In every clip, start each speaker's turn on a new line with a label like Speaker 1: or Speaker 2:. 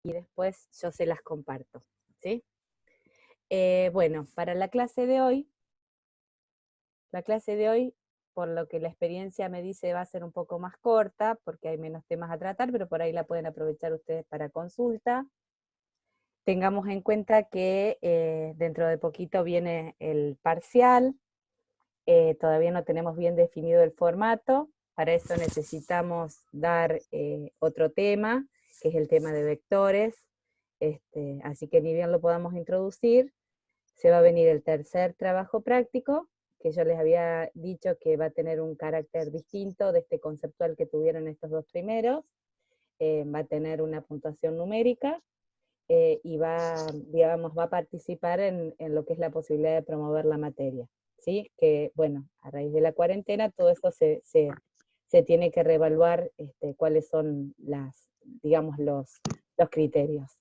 Speaker 1: y después yo se las comparto, ¿sí? Bueno, para la clase de hoy, por lo que la experiencia me dice, va a ser un poco más corta, porque hay menos temas a tratar, pero por ahí la pueden aprovechar ustedes para consulta. Tengamos en cuenta que dentro de poquito viene el parcial, todavía no tenemos bien definido el formato, para eso necesitamos dar otro tema, que es el tema de vectores, así que ni bien lo podamos introducir, se va a venir el tercer trabajo práctico, que yo les había dicho que va a tener un carácter distinto de este conceptual que tuvieron estos dos primeros, va a tener una puntuación numérica, y digamos, va a participar en lo que es la posibilidad de promover la materia, ¿sí? Que, bueno, a raíz de la cuarentena todo eso se tiene que reevaluar cuáles son digamos, los criterios.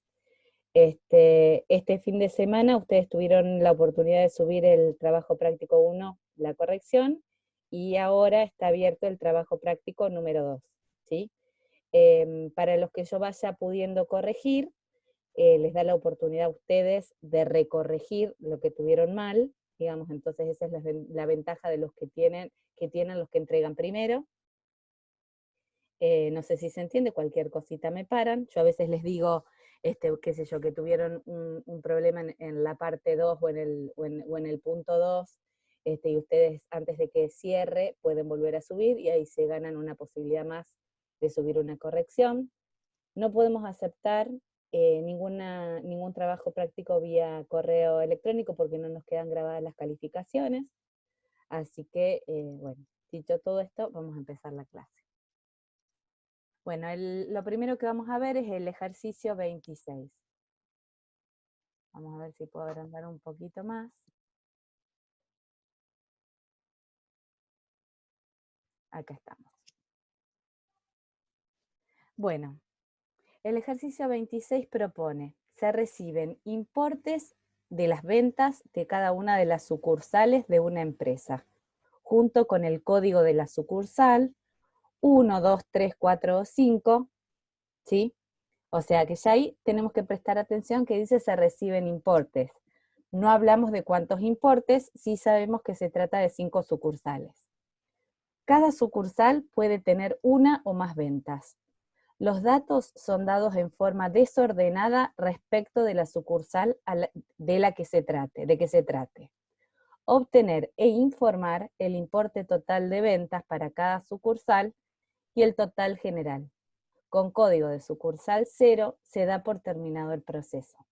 Speaker 1: Este fin de semana ustedes tuvieron la oportunidad de subir el trabajo práctico 1, la corrección, y ahora está abierto el trabajo práctico número 2, ¿sí? Para los que yo vaya pudiendo corregir, les da la oportunidad a ustedes de recorregir lo que tuvieron mal, digamos, entonces esa es la ventaja de los que tienen los que entregan primero. No sé si se entiende, cualquier cosita me paran. Yo a veces les digo, qué sé yo, que tuvieron un problema en la parte 2 o en el punto 2, y ustedes antes de que cierre pueden volver a subir y ahí se ganan una posibilidad más de subir una corrección. No podemos aceptar ningún trabajo práctico vía correo electrónico porque no nos quedan grabadas las calificaciones. Así que, bueno, dicho todo esto, vamos a empezar la clase. Bueno, lo primero que vamos a ver es el ejercicio 26. Vamos a ver si puedo agrandar un poquito más. Acá estamos. Bueno, el ejercicio 26 propone, se reciben importes de las ventas de cada una de las sucursales de una empresa, junto con el código de la sucursal, 1, 2, 3, 4 o 5, ¿sí? O sea que ya ahí tenemos que prestar atención que dice se reciben importes. No hablamos de cuántos importes, sí sabemos que se trata de 5 sucursales. Cada sucursal puede tener una o más ventas. Los datos son dados en forma desordenada respecto de la sucursal de que se trate. Obtener e informar el importe total de ventas para cada sucursal y el total general. Con código de sucursal 0 se da por terminado el proceso.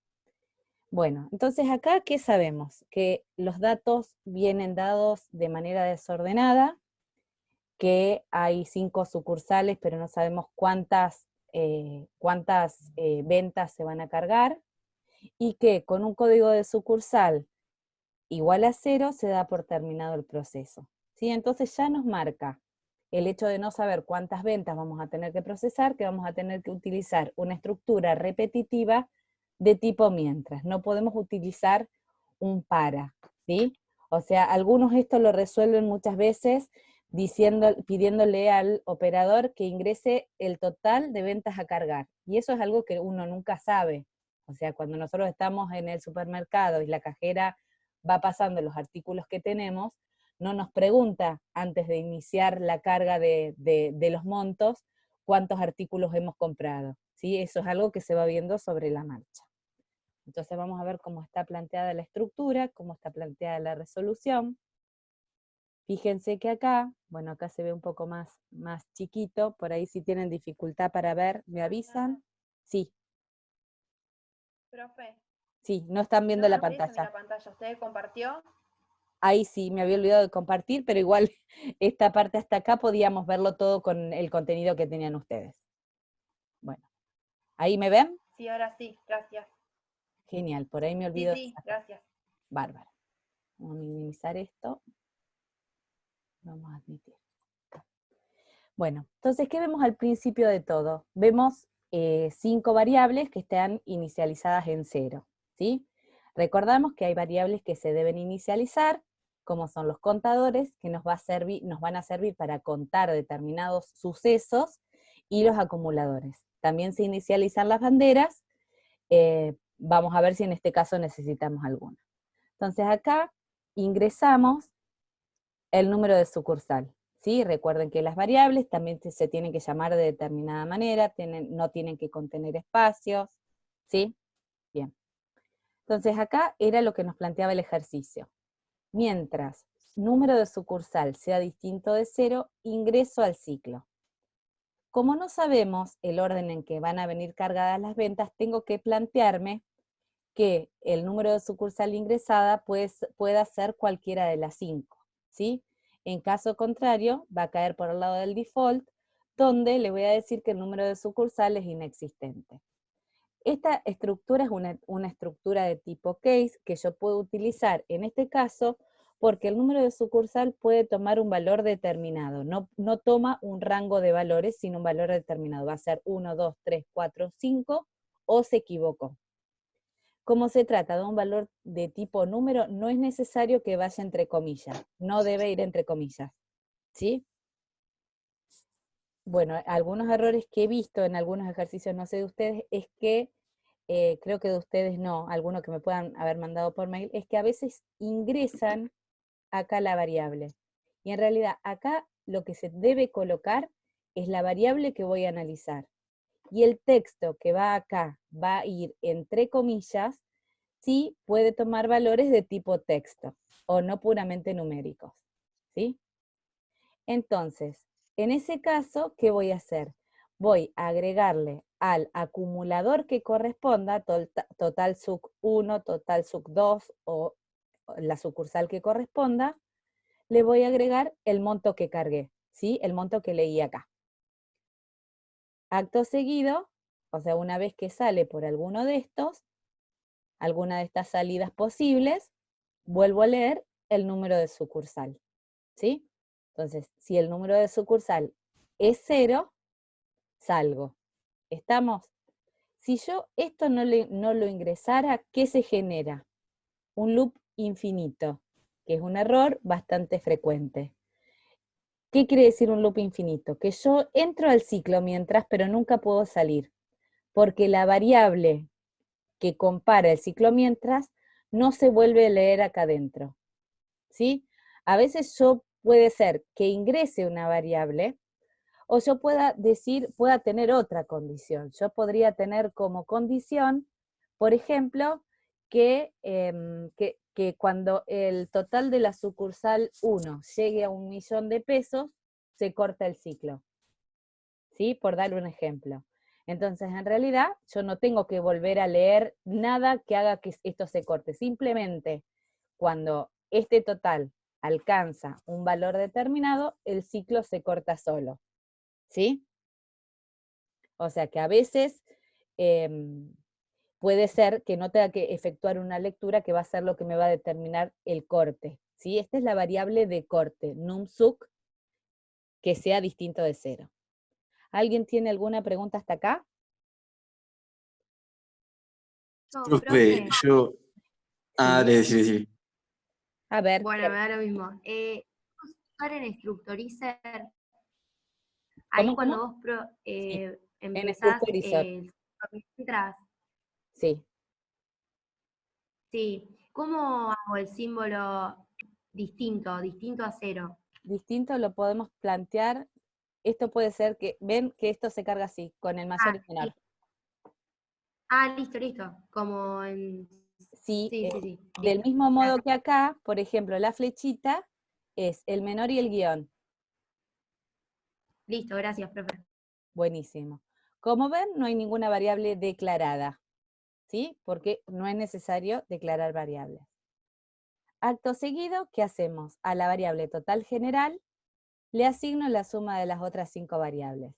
Speaker 1: Bueno, entonces acá, ¿qué sabemos? Que los datos vienen dados de manera desordenada, que hay 5 sucursales, pero no sabemos cuántas ventas se van a cargar, y que con un código de sucursal igual a 0 se da por terminado el proceso, ¿sí? Entonces ya nos marca el hecho de no saber cuántas ventas vamos a tener que procesar, que vamos a tener que utilizar una estructura repetitiva de tipo mientras. No podemos utilizar un para, ¿sí? O sea, algunos esto lo resuelven muchas veces pidiéndole al operador que ingrese el total de ventas a cargar. Y eso es algo que uno nunca sabe. O sea, cuando nosotros estamos en el supermercado y la cajera va pasando los artículos que tenemos, no nos pregunta antes de iniciar la carga de los montos cuántos artículos hemos comprado, ¿sí? Eso es algo que se va viendo sobre la marcha. Entonces vamos a ver cómo está planteada la estructura, cómo está planteada la resolución. Fíjense que acá, bueno, acá se ve un poco más chiquito, por ahí si tienen dificultad para ver, ¿me avisan? Sí.
Speaker 2: Profe.
Speaker 1: Sí, no están viendo la pantalla.
Speaker 2: La pantalla. ¿Usted compartió?
Speaker 1: Ahí sí, me había olvidado de compartir, pero igual esta parte hasta acá podíamos verlo todo con el contenido que tenían ustedes. Bueno, ¿ahí me ven?
Speaker 2: Sí, ahora sí, gracias.
Speaker 1: Genial, por ahí me olvido.
Speaker 2: Sí, gracias.
Speaker 1: Bárbaro. Vamos a minimizar esto. Vamos a admitir. Bueno, entonces, ¿qué vemos al principio de todo? Vemos 5 variables que están inicializadas en 0, ¿sí? Recordamos que hay variables que se deben inicializar, como son los contadores, que nos van a servir para contar determinados sucesos, y los acumuladores. También se inicializan las banderas, vamos a ver si en este caso necesitamos alguna. Entonces acá ingresamos el número de sucursal, ¿sí? Recuerden que las variables también se tienen que llamar de determinada manera, no tienen que contener espacios, ¿sí? Bien. Entonces acá era lo que nos planteaba el ejercicio. Mientras número de sucursal sea distinto de 0, ingreso al ciclo. Como no sabemos el orden en que van a venir cargadas las ventas, tengo que plantearme que el número de sucursal ingresada pueda ser cualquiera de las 5, ¿sí? En caso contrario, va a caer por el lado del default, donde le voy a decir que el número de sucursal es inexistente. Esta estructura es una estructura de tipo case que yo puedo utilizar en este caso porque el número de sucursal puede tomar un valor determinado, no toma un rango de valores, sino un valor determinado. Va a ser 1, 2, 3, 4, 5 o se equivocó. Como se trata de un valor de tipo número, no es necesario que vaya entre comillas, no debe ir entre comillas, ¿sí? Bueno, algunos errores que he visto en algunos ejercicios, no sé de ustedes, es que, creo que de ustedes no, algunos que me puedan haber mandado por mail, es que a veces ingresan acá la variable. Y en realidad acá lo que se debe colocar es la variable que voy a analizar. Y el texto que va acá va a ir entre comillas, sí puede tomar valores de tipo texto o no puramente numéricos, ¿sí? Entonces, en ese caso, ¿qué voy a hacer? Voy a agregarle al acumulador que corresponda, total suc 1, total suc 2 o la sucursal que corresponda, le voy a agregar el monto que cargué, ¿sí? El monto que leí acá. Acto seguido, o sea, una vez que sale por alguno de estos, alguna de estas salidas posibles, vuelvo a leer el número de sucursal, ¿sí? Entonces, si el número de sucursal es 0, salgo. ¿Estamos? Si yo esto no lo ingresara, ¿qué se genera? Un loop infinito, que es un error bastante frecuente. ¿Qué quiere decir un loop infinito? Que yo entro al ciclo mientras, pero nunca puedo salir, porque la variable que compara el ciclo mientras no se vuelve a leer acá adentro, ¿sí? A veces puede ser que ingrese una variable o yo pueda tener otra condición. Yo podría tener como condición, por ejemplo, que cuando el total de la sucursal 1 llegue a 1.000.000 de pesos, se corta el ciclo, ¿sí? Por darle un ejemplo. Entonces, en realidad, yo no tengo que volver a leer nada que haga que esto se corte. Simplemente, cuando este total alcanza un valor determinado, el ciclo se corta solo, ¿sí? O sea que a veces puede ser que no tenga que efectuar una lectura que va a ser lo que me va a determinar el corte, ¿sí? Esta es la variable de corte, numsuc, que sea distinto de 0. ¿Alguien tiene alguna pregunta hasta acá?
Speaker 2: No,
Speaker 3: Profe,
Speaker 2: profe,
Speaker 3: yo. Ah,
Speaker 1: Sí.
Speaker 3: sí.
Speaker 1: A ver,
Speaker 2: bueno, me da lo mismo. Usar en Structorizer, ahí
Speaker 1: ¿cómo?
Speaker 2: cuando vos
Speaker 1: Sí, en
Speaker 2: empezás
Speaker 1: Structorizor,
Speaker 2: mientras,
Speaker 1: sí.
Speaker 2: sí, ¿cómo hago el símbolo distinto a 0?
Speaker 1: Distinto lo podemos plantear, esto puede ser que, ven que esto se carga así, con el mayor
Speaker 2: Ah,
Speaker 1: y menor.
Speaker 2: listo. Como en...
Speaker 1: Sí,
Speaker 2: Sí.
Speaker 1: del
Speaker 2: Listo.
Speaker 1: mismo modo
Speaker 2: Gracias.
Speaker 1: que acá, por ejemplo, la flechita es el menor y el guión.
Speaker 2: Listo, gracias, profe.
Speaker 1: Buenísimo. Como ven, no hay ninguna variable declarada, ¿sí? Porque no es necesario declarar variables. Acto seguido, ¿qué hacemos? A la variable total general le asigno la suma de las otras 5 variables.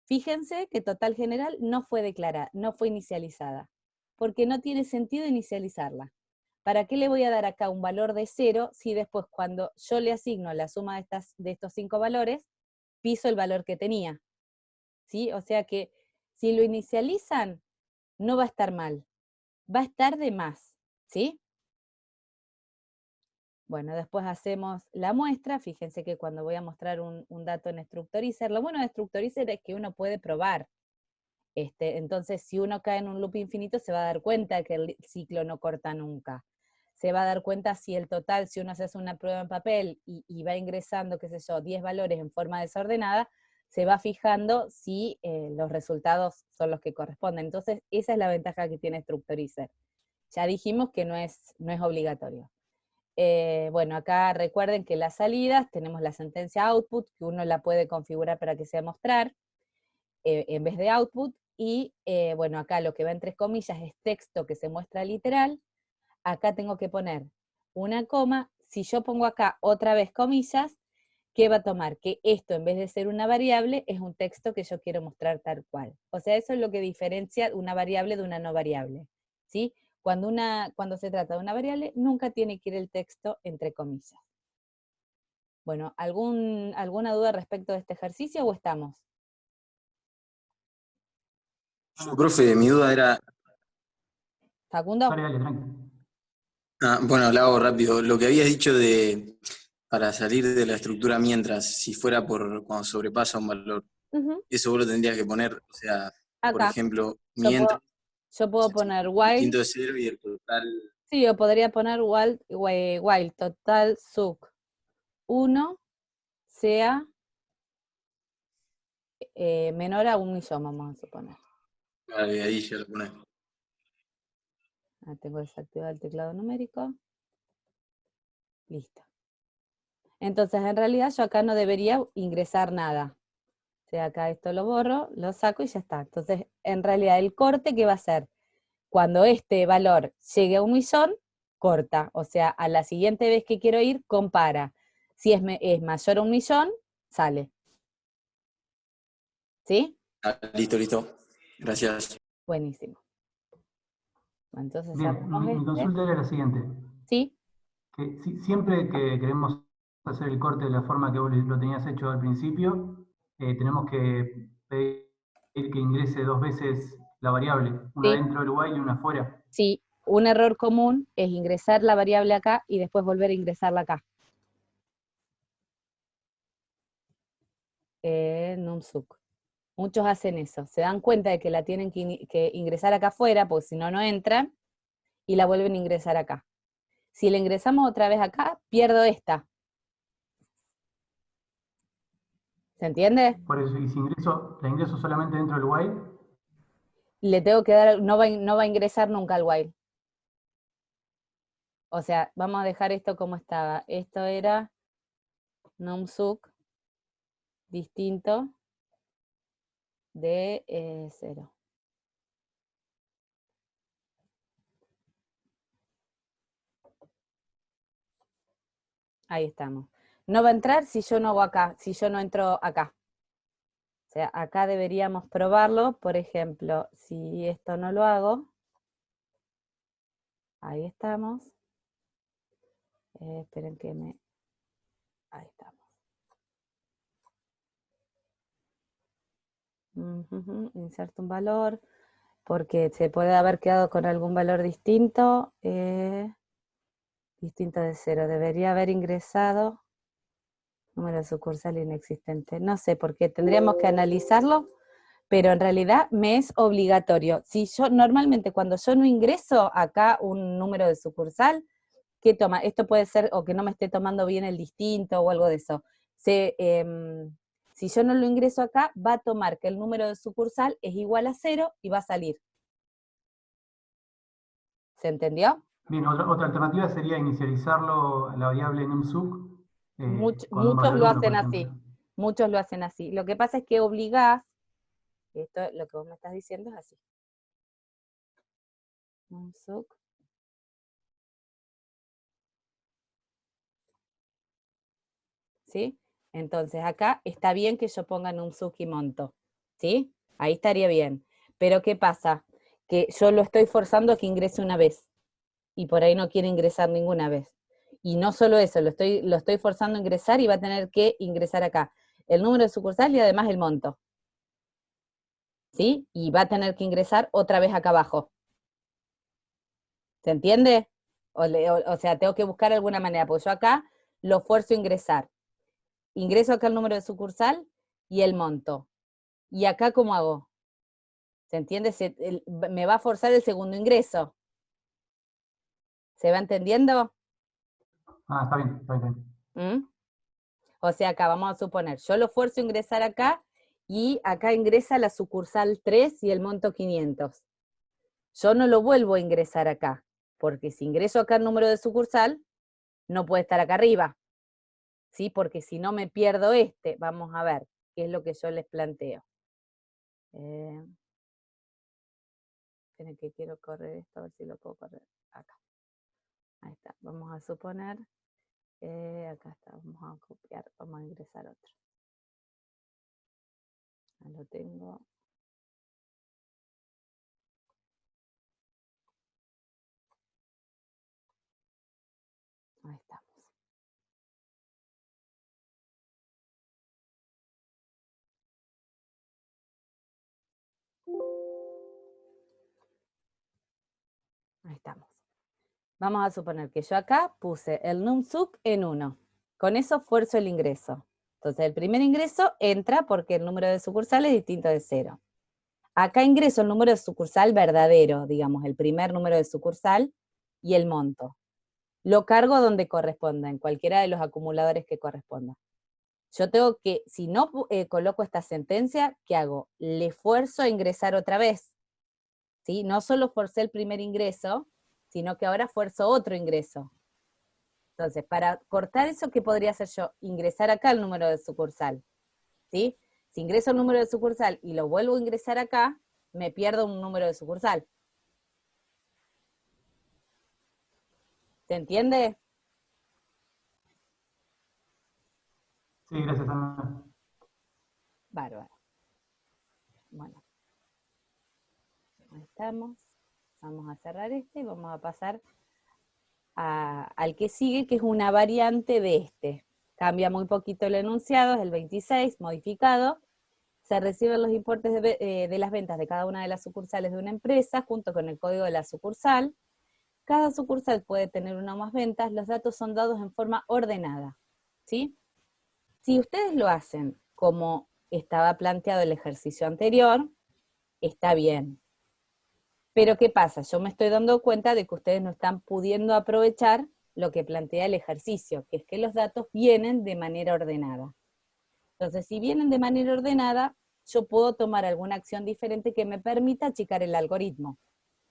Speaker 1: Fíjense que total general no fue declarada, no fue inicializada, porque no tiene sentido inicializarla. ¿Para qué le voy a dar acá un valor de 0 si después cuando yo le asigno la suma de estos 5 valores, piso el valor que tenía? ¿Sí? O sea que si lo inicializan, no va a estar mal, va a estar de más, ¿sí? Bueno, después hacemos la muestra. Fíjense que cuando voy a mostrar un dato en Structorizer, lo bueno de Structorizer es que uno puede probar Entonces, si uno cae en un loop infinito, se va a dar cuenta que el ciclo no corta nunca. Se va a dar cuenta si el total, si uno se hace una prueba en papel y va ingresando, qué sé yo, 10 valores en forma desordenada, se va fijando si los resultados son los que corresponden. Entonces, esa es la ventaja que tiene Structorizer. Ya dijimos que no es obligatorio. Bueno, acá recuerden que las salidas, tenemos la sentencia output, que uno la puede configurar para que sea mostrar, en vez de output, y bueno, acá lo que va entre comillas es texto que se muestra literal. Acá tengo que poner una coma. Si yo pongo acá otra vez comillas, ¿qué va a tomar? Que esto, en vez de ser una variable, es un texto que yo quiero mostrar tal cual. O sea, eso es lo que diferencia una variable de una no variable, ¿sí? Cuando se trata de una variable, nunca tiene que ir el texto entre comillas. Bueno, ¿alguna duda respecto de este ejercicio o estamos?
Speaker 3: No, profe, mi duda era...
Speaker 1: ¿Facundo?
Speaker 4: Dale, dale, tranqui.
Speaker 3: Bueno, la hago rápido. Lo que habías dicho para salir de la estructura mientras, si fuera por cuando sobrepasa un valor, eso vos lo tendrías que poner, o sea, por
Speaker 1: Acá.
Speaker 3: ejemplo,
Speaker 1: Yo
Speaker 3: mientras,
Speaker 1: puedo poner while.
Speaker 3: distinto de cero y el total.
Speaker 1: Sí, yo podría poner while total suc 1 sea menor a 1.000.000, vamos a suponer.
Speaker 3: Vale, ahí ya lo pones.
Speaker 1: Tengo desactivado el teclado numérico. Listo. Entonces, en realidad, yo acá no debería ingresar nada. O sea, acá esto lo borro, lo saco y ya está. Entonces, en realidad, el corte, ¿qué va a ser? Cuando este valor llegue a 1.000.000, corta. O sea, a la siguiente vez que quiero ir, compara. Si es mayor a 1.000.000, sale. ¿Sí?
Speaker 3: Listo. Gracias.
Speaker 1: Buenísimo. Entonces,
Speaker 4: Bien,
Speaker 1: cerramos
Speaker 4: mi consulta era la siguiente.
Speaker 1: ¿Sí?
Speaker 4: Que siempre que queremos hacer el corte de la forma que vos lo tenías hecho al principio, tenemos que pedir que ingrese 2 veces la variable, una
Speaker 1: Sí.
Speaker 4: dentro del while y una afuera.
Speaker 1: Sí, un error común es ingresar la variable acá y después volver a ingresarla acá. NumSuc. Muchos hacen eso, se dan cuenta de que la tienen que ingresar acá afuera, porque si no, no entran, y la vuelven a ingresar acá. Si la ingresamos otra vez acá, pierdo esta. ¿Se entiende?
Speaker 4: Por eso, y si la ingreso solamente dentro del while,
Speaker 1: Le tengo que dar, no va a ingresar nunca al while. O sea, vamos a dejar esto como estaba. Esto era NumSuc distinto de 0. Ahí estamos. No va a entrar si yo no hago acá, si yo no entro acá. O sea, acá deberíamos probarlo. Por ejemplo, si esto no lo hago, ahí estamos. Esperen que ahí estamos. Inserto un valor, porque se puede haber quedado con algún valor distinto. Distinto de 0. Debería haber ingresado número sucursal inexistente. No sé, porque tendríamos que analizarlo, pero en realidad me es obligatorio. Si yo normalmente cuando yo no ingreso acá un número de sucursal, ¿qué toma? Esto puede ser o que no me esté tomando bien el distinto o algo de eso. Si yo no lo ingreso acá, va a tomar que el número de sucursal es igual a 0 y va a salir. ¿Se entendió?
Speaker 4: bien, otra alternativa sería inicializarlo a la variable numsuc con un
Speaker 1: Muchos
Speaker 4: valor
Speaker 1: lo
Speaker 4: 1, por
Speaker 1: hacen
Speaker 4: ejemplo.
Speaker 1: así. Muchos lo hacen así. Lo que pasa es que obligás, esto lo que vos me estás diciendo es así. Numsuc. ¿Sí? Entonces acá está bien que yo ponga numsuc y monto. ¿Sí? Ahí estaría bien. Pero ¿qué pasa? Que yo lo estoy forzando a que ingrese una vez. Y por ahí no quiere ingresar ninguna vez. Y no solo eso, lo estoy forzando a ingresar y va a tener que ingresar acá el número de sucursal y además el monto. ¿Sí? Y va a tener que ingresar otra vez acá abajo. ¿Se entiende? O sea, tengo que buscar alguna manera, porque yo acá lo fuerzo a ingresar. Ingreso acá el número de sucursal y el monto. ¿Y acá cómo hago? ¿Se entiende? Me va a forzar el segundo ingreso. ¿Se va entendiendo?
Speaker 4: Ah, está bien, está bien.
Speaker 1: ¿Mm? O sea, acá vamos a suponer, yo lo fuerzo a ingresar acá, y acá ingresa la sucursal 3 y el monto 500. Yo no lo vuelvo a ingresar acá, porque si ingreso acá el número de sucursal, no puede estar acá arriba, ¿sí? Porque si no me pierdo este. Vamos a ver qué es lo que yo les planteo. Esperen que quiero correr esto, a ver si lo puedo correr acá. Ahí está, vamos a suponer, acá está, vamos a copiar, vamos a ingresar otro. Ya lo tengo. Ahí estamos. Ahí estamos. Vamos a suponer que yo acá puse el NumSuc en 1. Con eso fuerzo el ingreso. Entonces el primer ingreso entra porque el número de sucursal es distinto de 0. Acá ingreso el número de sucursal verdadero, digamos, el primer número de sucursal y el monto. Lo cargo donde corresponda, en cualquiera de los acumuladores que corresponda. Yo tengo que, si no coloco esta sentencia, ¿qué hago? Le fuerzo a ingresar otra vez, ¿sí? No solo forcé el primer ingreso, sino que ahora fuerzo otro ingreso. Entonces, para cortar eso, ¿qué podría hacer yo? Ingresar acá el número de sucursal, ¿sí? Si ingreso el número de sucursal y lo vuelvo a ingresar acá, me pierdo un número de sucursal. ¿Se entiende?
Speaker 4: Sí, gracias, Ana.
Speaker 1: Bárbaro. Bueno, ahí estamos. Vamos a cerrar este y vamos a pasar al que sigue, que es una variante de este. Cambia muy poquito el enunciado, es el 26, modificado. Se reciben los importes de las ventas de cada una de las sucursales de una empresa, junto con el código de la sucursal. Cada sucursal puede tener una o más ventas, los datos son dados en forma ordenada, ¿sí? Si ustedes lo hacen como estaba planteado el ejercicio anterior, está bien. Pero ¿qué pasa? Yo me estoy dando cuenta de que ustedes no están pudiendo aprovechar lo que plantea el ejercicio, que es que los datos vienen de manera ordenada. Entonces, si vienen de manera ordenada, yo puedo tomar alguna acción diferente que me permita achicar el algoritmo,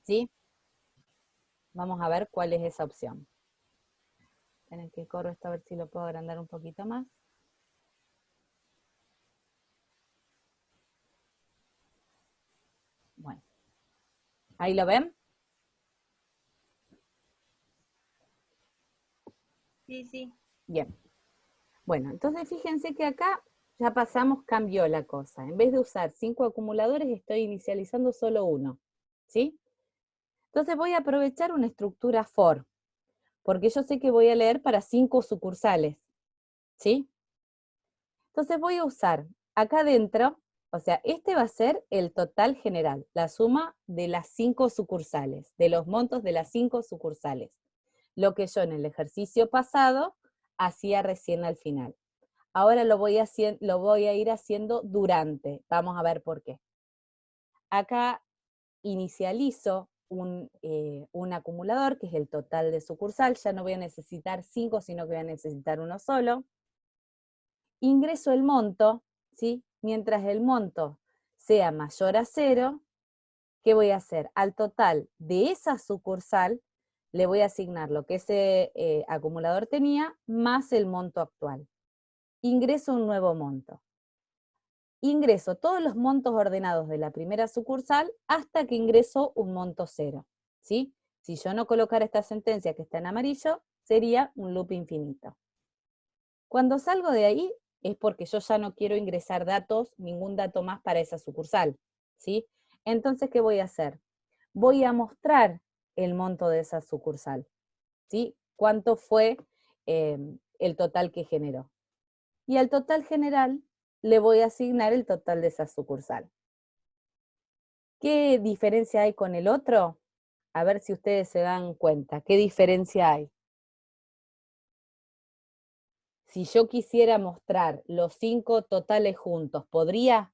Speaker 1: ¿sí? Vamos a ver cuál es esa opción. Esperen que corro esto a ver si lo puedo agrandar un poquito más. Bueno, ¿ahí lo ven?
Speaker 2: Sí, sí.
Speaker 1: Bien. Bueno, entonces fíjense que acá ya pasamos, cambió la cosa. En vez de usar 5 acumuladores, estoy inicializando solo uno, ¿sí? Entonces voy a aprovechar una estructura for, porque yo sé que voy a leer para 5 sucursales, ¿sí? Entonces voy a usar acá adentro, o sea, este va a ser el total general, la suma de las 5 sucursales, de los montos de las 5 sucursales. Lo que yo en el ejercicio pasado hacía recién al final. Ahora lo voy a ir haciendo durante. Vamos a ver por qué. Acá inicializo un acumulador, que es el total de sucursal. Ya no voy a necesitar 5, sino que voy a necesitar uno solo. Ingreso el monto, ¿sí? Mientras el monto sea mayor a 0, ¿qué voy a hacer? Al total de esa sucursal le voy a asignar lo que ese acumulador tenía más el monto actual. Ingreso un nuevo monto. Ingreso todos los montos ordenados de la primera sucursal hasta que ingreso un monto 0, ¿sí? Si yo no colocara esta sentencia que está en amarillo, sería un loop infinito. Cuando salgo de ahí es porque yo ya no quiero ingresar datos, ningún dato más para esa sucursal, ¿sí? Entonces, ¿qué voy a hacer? Voy a mostrar el monto de esa sucursal, ¿sí? ¿Cuánto fue el total que generó? Y al total general le voy a asignar el total de esa sucursal. ¿Qué diferencia hay con el otro? A ver si ustedes se dan cuenta. ¿Qué diferencia hay? Si yo quisiera mostrar los 5 totales juntos, ¿podría?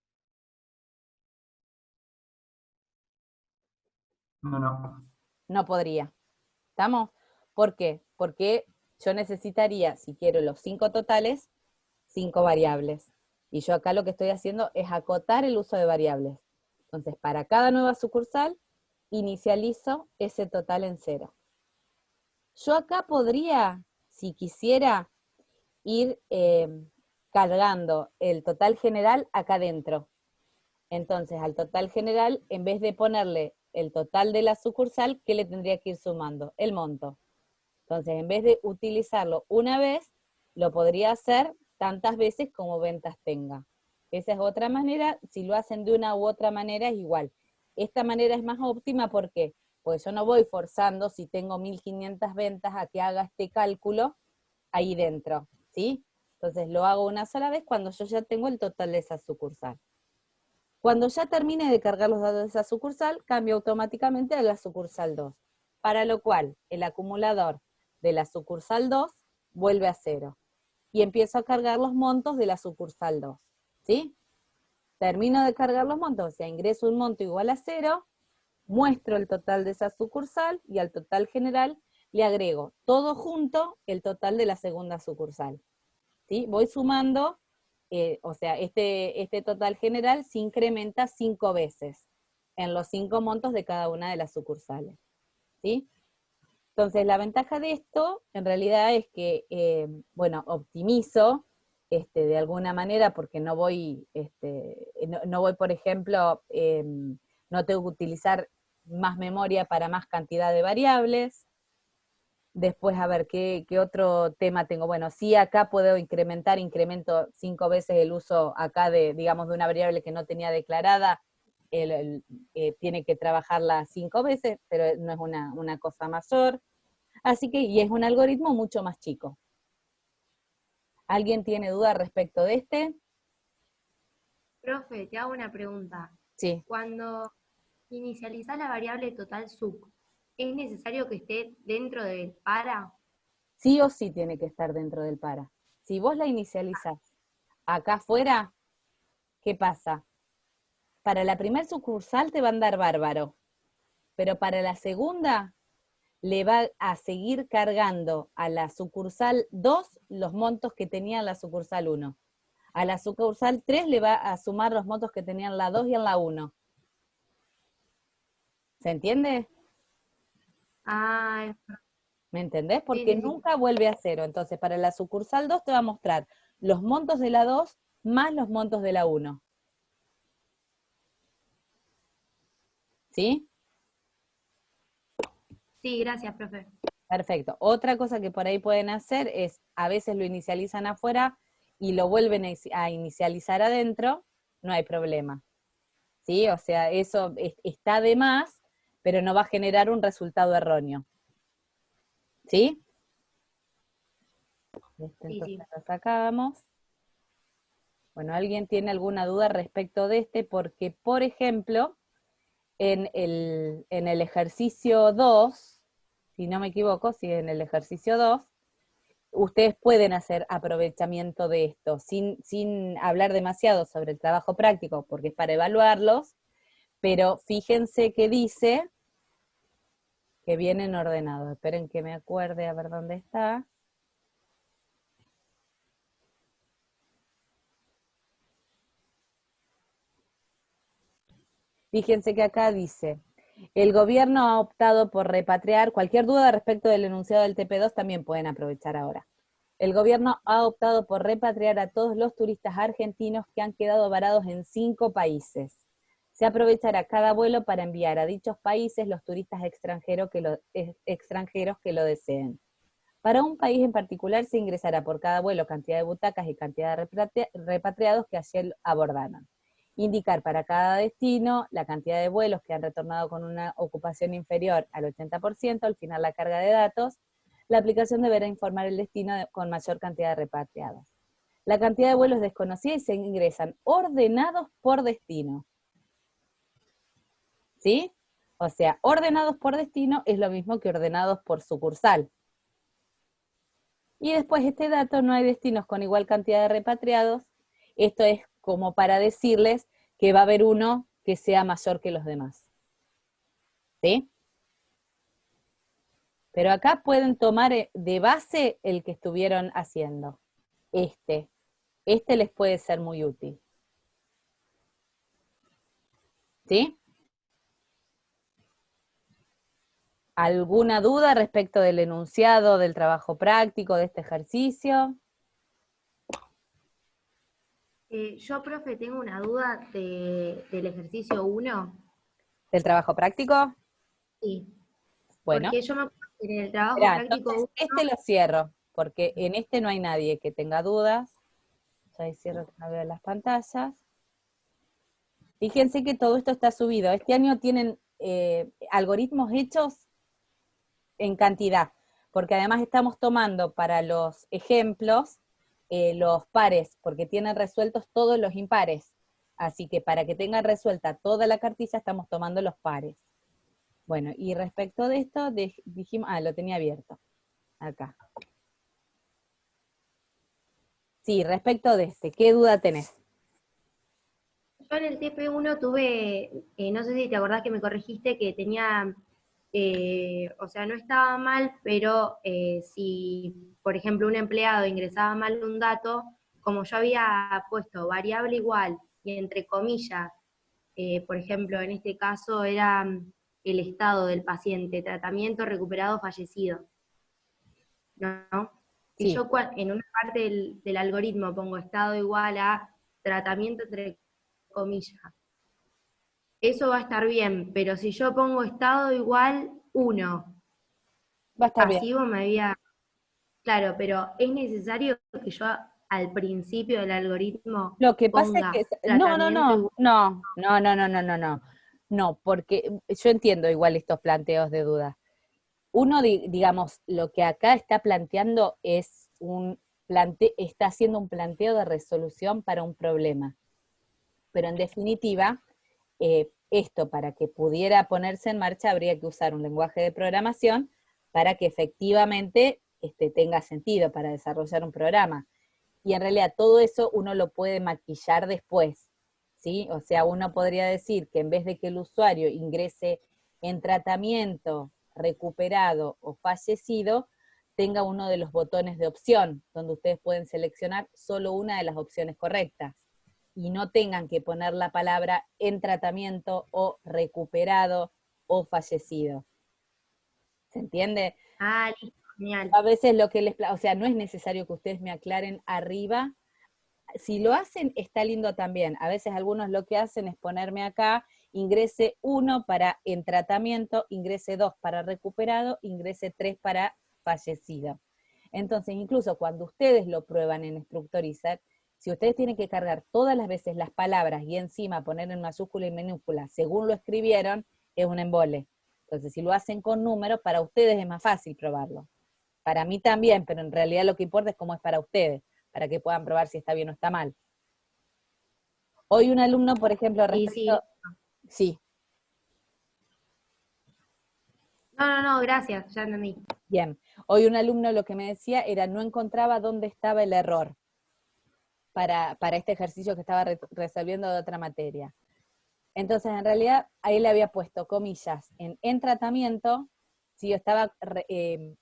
Speaker 4: No.
Speaker 1: No podría. ¿Estamos? ¿Por qué? Porque yo necesitaría, si quiero los 5 totales, 5 variables. Y yo acá lo que estoy haciendo es acotar el uso de variables. Entonces, para cada nueva sucursal, inicializo ese total en 0. Yo acá podría, si quisiera, ir cargando el total general acá adentro. Entonces, al total general, en vez de ponerle el total de la sucursal, ¿qué le tendría que ir sumando? El monto. Entonces, en vez de utilizarlo una vez, lo podría hacer tantas veces como ventas tenga. Esa es otra manera. Si lo hacen de una u otra manera, es igual. Esta manera es más óptima, ¿por qué? Pues yo no voy forzando, si tengo 1500 ventas, a que haga este cálculo ahí dentro, ¿sí? Entonces lo hago una sola vez cuando yo ya tengo el total de esa sucursal. Cuando ya termine de cargar los datos de esa sucursal, cambio automáticamente a la sucursal 2, para lo cual el acumulador de la sucursal 2 vuelve a 0. Y empiezo a cargar los montos de la sucursal 2, ¿sí? Termino de cargar los montos, o sea, ingreso un monto igual a 0, muestro el total de esa sucursal y al total general le agrego todo junto el total de la segunda sucursal, ¿sí? Voy sumando, o sea, este total general se incrementa 5 veces en los 5 montos de cada una de las sucursales, ¿sí? Entonces, la ventaja de esto, en realidad, es que, bueno, optimizo, de alguna manera, porque no voy, no voy, por ejemplo, no tengo que utilizar más memoria para más cantidad de variables. Después, a ver, ¿qué otro tema tengo? Bueno, sí, acá puedo incremento 5 veces el uso acá de, digamos, de una variable que no tenía declarada, tiene que trabajarla 5 veces, pero no es una cosa mayor. Así que, y es un algoritmo mucho más chico. ¿Alguien tiene duda respecto de este?
Speaker 2: Profe, te hago una pregunta.
Speaker 1: Sí.
Speaker 2: Cuando inicializás la variable total sub, ¿es necesario que esté dentro del para?
Speaker 1: Sí o sí tiene que estar dentro del para. Si vos la inicializás acá afuera, ¿qué pasa? Para la primer sucursal te va a andar bárbaro, pero para la segunda le va a seguir cargando a la sucursal 2 los montos que tenía en la sucursal 1. A la sucursal 3 le va a sumar los montos que tenía en la 2 y en la 1. ¿Se entiende?
Speaker 2: Ah,
Speaker 1: ¿Me entendés?
Speaker 2: sí,
Speaker 1: Porque
Speaker 2: sí, sí.
Speaker 1: nunca vuelve a 0. Entonces, para la sucursal 2 te va a mostrar los montos de la 2 más los montos de la 1. ¿Sí?
Speaker 2: Sí, gracias, profe.
Speaker 1: Perfecto. Otra cosa que por ahí pueden hacer es, a veces lo inicializan afuera y lo vuelven a inicializar adentro, no hay problema. ¿Sí? O sea, eso está de más, pero no va a generar un resultado erróneo. ¿Sí? Entonces lo sacamos. Bueno, ¿alguien tiene alguna duda respecto de este? Porque, por ejemplo, en el ejercicio 2, si no me equivoco, si en el ejercicio 2, ustedes pueden hacer aprovechamiento de esto, sin hablar demasiado sobre el trabajo práctico, porque es para evaluarlos, pero fíjense que dice que vienen ordenados. Esperen que me acuerde a ver dónde está. Fíjense que acá dice, el gobierno ha optado por repatriar, cualquier duda respecto del enunciado del TP2 también pueden aprovechar ahora. El gobierno ha optado por repatriar a todos los turistas argentinos que han quedado varados en 5 países. Se aprovechará cada vuelo para enviar a dichos países los turistas extranjeros que lo deseen. Para un país en particular se ingresará por cada vuelo cantidad de butacas y cantidad de repatriados que ayer abordaron. Indicar para cada destino la cantidad de vuelos que han retornado con una ocupación inferior al 80% al final la carga de datos. La aplicación deberá informar el destino con mayor cantidad de repatriados. La cantidad de vuelos desconocida y se ingresan ordenados por destino. ¿Sí? O sea, ordenados por destino es lo mismo que ordenados por sucursal. Y después este dato, no hay destinos con igual cantidad de repatriados. Esto es como para decirles que va a haber uno que sea mayor que los demás. ¿Sí? Pero acá pueden tomar de base el que estuvieron haciendo. Este les puede ser muy útil. ¿Sí? ¿Alguna duda respecto del enunciado, del trabajo práctico, de este ejercicio?
Speaker 2: Yo, profe, tengo una duda del ejercicio 1.
Speaker 1: ¿Del trabajo práctico?
Speaker 2: Sí.
Speaker 1: Bueno.
Speaker 2: Porque yo me acuerdo que en el trabajo
Speaker 1: Esperá,
Speaker 2: práctico
Speaker 1: entonces
Speaker 2: 1...
Speaker 1: lo cierro, porque en este no hay nadie que tenga dudas. Ya ahí cierro que no veo las pantallas. Fíjense que todo esto está subido. Este año tienen algoritmos hechos en cantidad, porque además estamos tomando para los ejemplos los pares, porque tienen resueltos todos los impares. Así que para que tengan resuelta toda la cartilla estamos tomando los pares. Bueno, y respecto de esto, dijimos, lo tenía abierto, acá. Sí, respecto de este, ¿qué duda tenés?
Speaker 2: Yo en el TP1 tuve, no sé si te acordás que me corregiste, que tenía, o sea, no estaba mal, pero si, por ejemplo, un empleado ingresaba mal un dato, como yo había puesto variable igual y entre comillas, por ejemplo, en este caso era el estado del paciente, tratamiento, recuperado, fallecido, ¿no? Si
Speaker 1: Sí.
Speaker 2: yo en una parte del algoritmo pongo estado igual a tratamiento entre comillas, eso va a estar bien, pero si yo pongo estado igual 1,
Speaker 1: Va a estar bien.
Speaker 2: pasivo me había... Claro, pero es necesario que yo al principio del algoritmo
Speaker 1: Lo que pasa es
Speaker 2: ponga
Speaker 1: que,
Speaker 2: tratamiento igual...
Speaker 1: no, porque yo entiendo igual estos planteos de duda. Uno, digamos, lo que acá está planteando es está haciendo un planteo de resolución para un problema. Pero en definitiva, esto para que pudiera ponerse en marcha habría que usar un lenguaje de programación para que efectivamente tenga sentido para desarrollar un programa. Y en realidad todo eso uno lo puede maquillar después, ¿sí? O sea, uno podría decir que en vez de que el usuario ingrese en tratamiento, recuperado o fallecido, tenga uno de los botones de opción, donde ustedes pueden seleccionar solo una de las opciones correctas y no tengan que poner la palabra en tratamiento o recuperado o fallecido. ¿Se entiende?
Speaker 2: Ah, listo, genial.
Speaker 1: A veces lo que o sea, no es necesario que ustedes me aclaren arriba. Si lo hacen, está lindo también. A veces algunos lo que hacen es ponerme acá, ingrese 1 para en tratamiento, ingrese 2 para recuperado, ingrese 3 para fallecido. Entonces, incluso cuando ustedes lo prueban en Structorizar, si ustedes tienen que cargar todas las veces las palabras y encima poner en mayúscula y minúscula según lo escribieron, es un embole. Entonces, si lo hacen con números, para ustedes es más fácil probarlo. Para mí también, pero en realidad lo que importa es cómo es para ustedes, para que puedan probar si está bien o está mal. Hoy un alumno, por ejemplo, respecto... Sí.
Speaker 2: No, gracias, ya entendí.
Speaker 1: Bien. Hoy un alumno lo que me decía era no encontraba dónde estaba el error para este ejercicio que estaba resolviendo de otra materia. Entonces, en realidad, ahí le había puesto comillas en tratamiento. Si yo estaba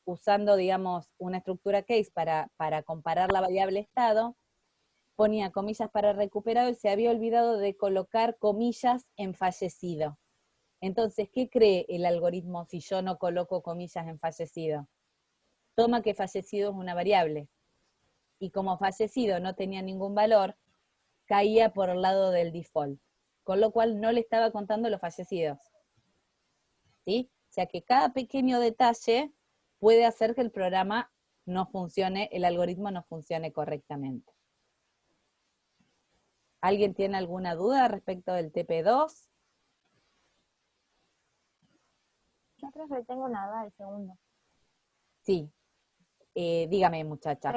Speaker 1: usando, digamos, una estructura case para comparar la variable estado, ponía comillas para recuperado y se había olvidado de colocar comillas en fallecido. Entonces, ¿qué cree el algoritmo si yo no coloco comillas en fallecido? Toma que fallecido es una variable. Y como fallecido no tenía ningún valor, caía por el lado del default. Con lo cual no le estaba contando los fallecidos. ¿Sí? O sea que cada pequeño detalle puede hacer que el programa no funcione, el algoritmo no funcione correctamente. ¿Alguien tiene alguna duda respecto del TP2?
Speaker 5: Yo creo que tengo una duda del segundo.
Speaker 1: Sí. Dígame, muchacha.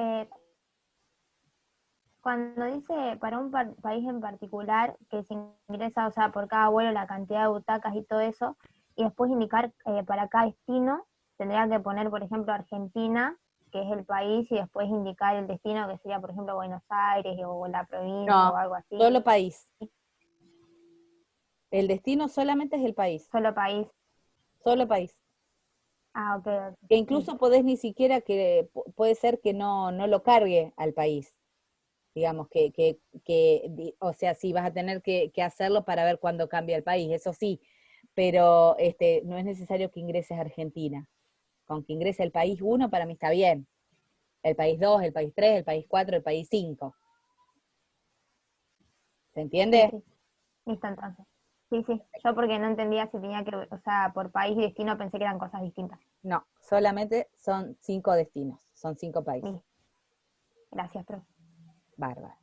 Speaker 5: Cuando dice para un país en particular que se ingresa, o sea, por cada vuelo la cantidad de butacas y todo eso, y después indicar para cada destino, tendría que poner, por ejemplo, Argentina, que es el país, y después indicar el destino, que sería, por ejemplo, Buenos Aires o la provincia o algo así.
Speaker 1: Solo país. El destino solamente es el país.
Speaker 5: Solo país.
Speaker 1: Solo país.
Speaker 5: Ah, ok.
Speaker 1: Que incluso podés ni siquiera, puede ser que no lo cargue al país. Digamos, o sea, sí vas a tener que hacerlo para ver cuándo cambia el país, eso sí, pero no es necesario que ingreses a Argentina. Con que ingrese el país 1, para mí está bien. El país 2, el país 3, el país 4, el país 5. ¿Se entiende?
Speaker 5: Sí, listo entonces. Sí, yo porque no entendía si tenía que, o sea, por país y destino pensé que eran cosas distintas.
Speaker 1: No, solamente son 5 destinos, son 5 países.
Speaker 5: Sí. Gracias, profe.
Speaker 1: Bárbaro.